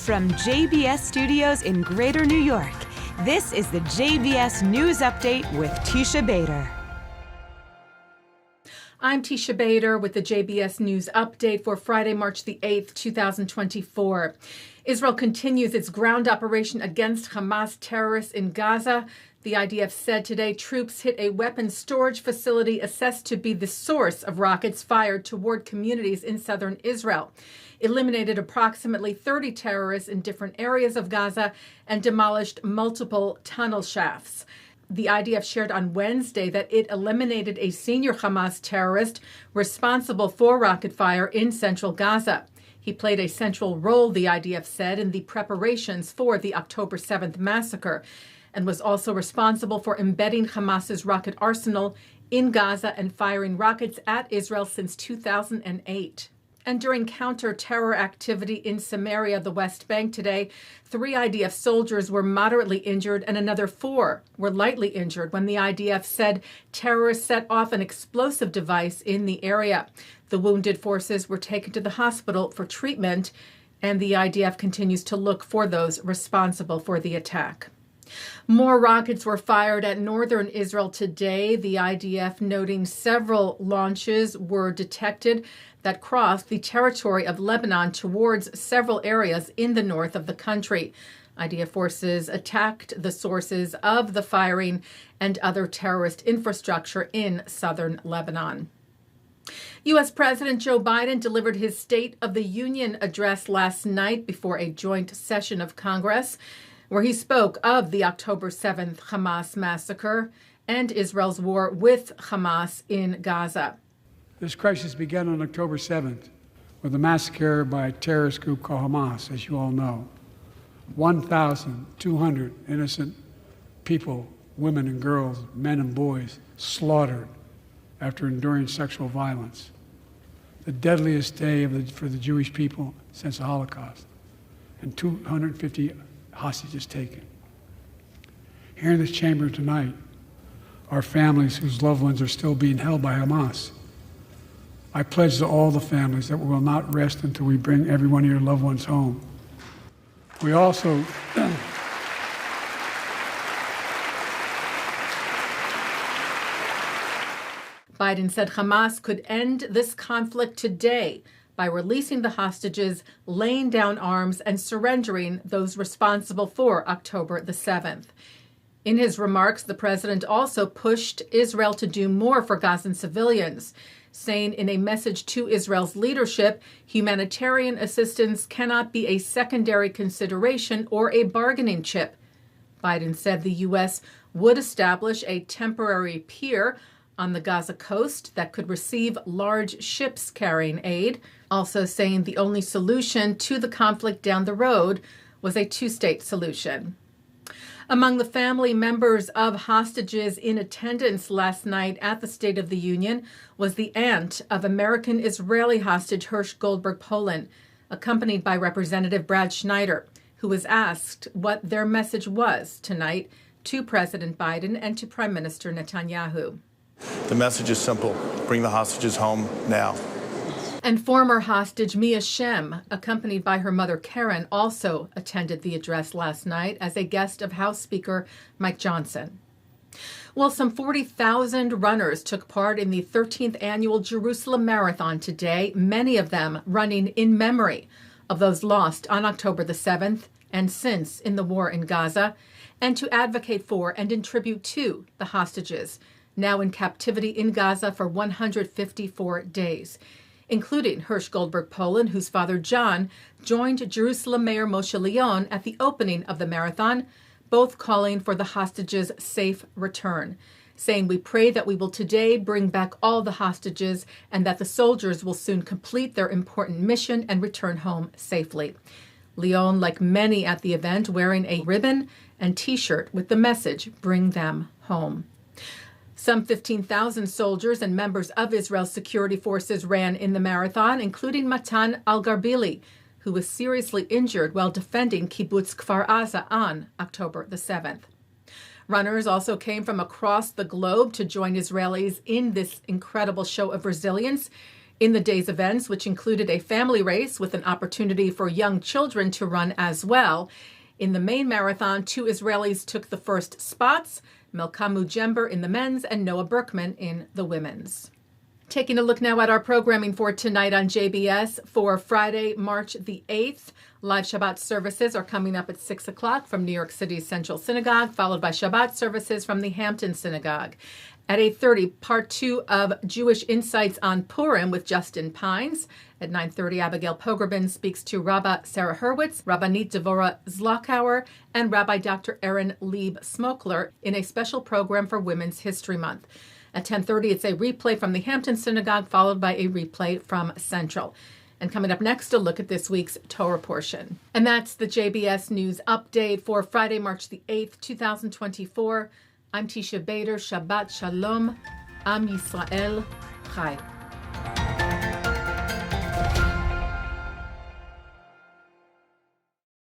From JBS Studios in Greater New York, this is the JBS News Update with Teisha Bader. I'm Teisha Bader with the JBS News Update for Friday, March the 8th, 2024. Israel continues its ground operation against Hamas terrorists in Gaza. The IDF said today troops hit a weapons storage facility assessed to be the source of rockets fired toward communities in southern Israel, eliminated approximately 30 terrorists in different areas of Gaza, and demolished multiple tunnel shafts. The IDF shared on Wednesday that it eliminated a senior Hamas terrorist responsible for rocket fire in central Gaza. He played a central role, the IDF said, in the preparations for the October 7th massacre, and was also responsible for embedding Hamas's rocket arsenal in Gaza and firing rockets at Israel since 2008. And during counter-terror activity in Samaria, the West Bank today, 3 IDF soldiers were moderately injured and another 4 were lightly injured when the IDF said terrorists set off an explosive device in the area. The wounded forces were taken to the hospital for treatment, and the IDF continues to look for those responsible for the attack. More rockets were fired at northern Israel today, the IDF noting several launches were detected that crossed the territory of Lebanon towards several areas in the north of the country. IDF forces attacked the sources of the firing and other terrorist infrastructure in southern Lebanon. U.S. President Joe Biden delivered his State of the Union address last night before a joint session of Congress, where he spoke of the October 7th Hamas massacre and Israel's war with Hamas in Gaza. This crisis began on October 7th with a massacre by a terrorist group called Hamas, as you all know. 1,200 innocent people, women and girls, men and boys, slaughtered after enduring sexual violence. The deadliest day for the Jewish people since the Holocaust, and 250 hostages taken. Here in this chamber tonight are families whose loved ones are still being held by Hamas. I pledge to all the families that we will not rest until we bring every one of your loved ones home. We also Biden said Hamas could end this conflict today by releasing the hostages, laying down arms, and surrendering those responsible for October the 7th. In his remarks, the president also pushed Israel to do more for Gazan civilians, saying in a message to Israel's leadership, humanitarian assistance cannot be a secondary consideration or a bargaining chip. Biden said the U.S. would establish a temporary pier on the Gaza coast that could receive large ships carrying aid, also saying the only solution to the conflict down the road was a two-state solution. Among the family members of hostages in attendance last night at the State of the Union was the aunt of American-Israeli hostage Hersh Goldberg Poland, accompanied by Representative Brad Schneider, who was asked what their message was tonight to President Biden and to Prime Minister Netanyahu. The message is simple: bring the hostages home now. And former hostage Mia Shem, accompanied by her mother Karen, also attended the address last night as a guest of House Speaker Mike Johnson. Well, some 40,000 runners took part in the 13th annual Jerusalem Marathon today, many of them running in memory of those lost on October the 7th and since in the war in Gaza, and to advocate for and in tribute to the hostages, now in captivity in Gaza for 154 days, including Hersh Goldberg Poland, whose father John joined Jerusalem Mayor Moshe Leon at the opening of the marathon, both calling for the hostages' safe return, saying, "We pray that we will today bring back all the hostages and that the soldiers will soon complete their important mission and return home safely." Leon, like many at the event, wearing a ribbon and T-shirt with the message, "Bring them home." Some 15,000 soldiers and members of Israel's security forces ran in the marathon, including Matan Al-Garbili, who was seriously injured while defending Kibbutz Kfar Aza on October the 7th. Runners also came from across the globe to join Israelis in this incredible show of resilience, In the day's events, which included a family race with an opportunity for young children to run as well, in the main marathon, 2 Israelis took the first spots, Melkamu Jember in the men's and Noah Berkman in the women's. Taking a look now at our programming for tonight on JBS for Friday, March the 8th. Live Shabbat services are coming up at 6 o'clock from New York City's Central Synagogue, followed by Shabbat services from the Hampton Synagogue. At 8:30, part 2 of Jewish Insights on Purim with Justin Pines. At 9:30, Abigail Pogrebin speaks to Rabba Sarah Hurwitz, Rabbanit Devorah Zlochower, and Rabbi Dr. Erin Leib Smokler in a special program for Women's History Month. At 10:30, it's a replay from the Hampton Synagogue, followed by a replay from Central. And coming up next, a look at this week's Torah Portion. And that's the JBS News Update for Friday, March the 8th, 2024. I'm Teisha Bader. Shabbat Shalom. Am Yisrael Chai.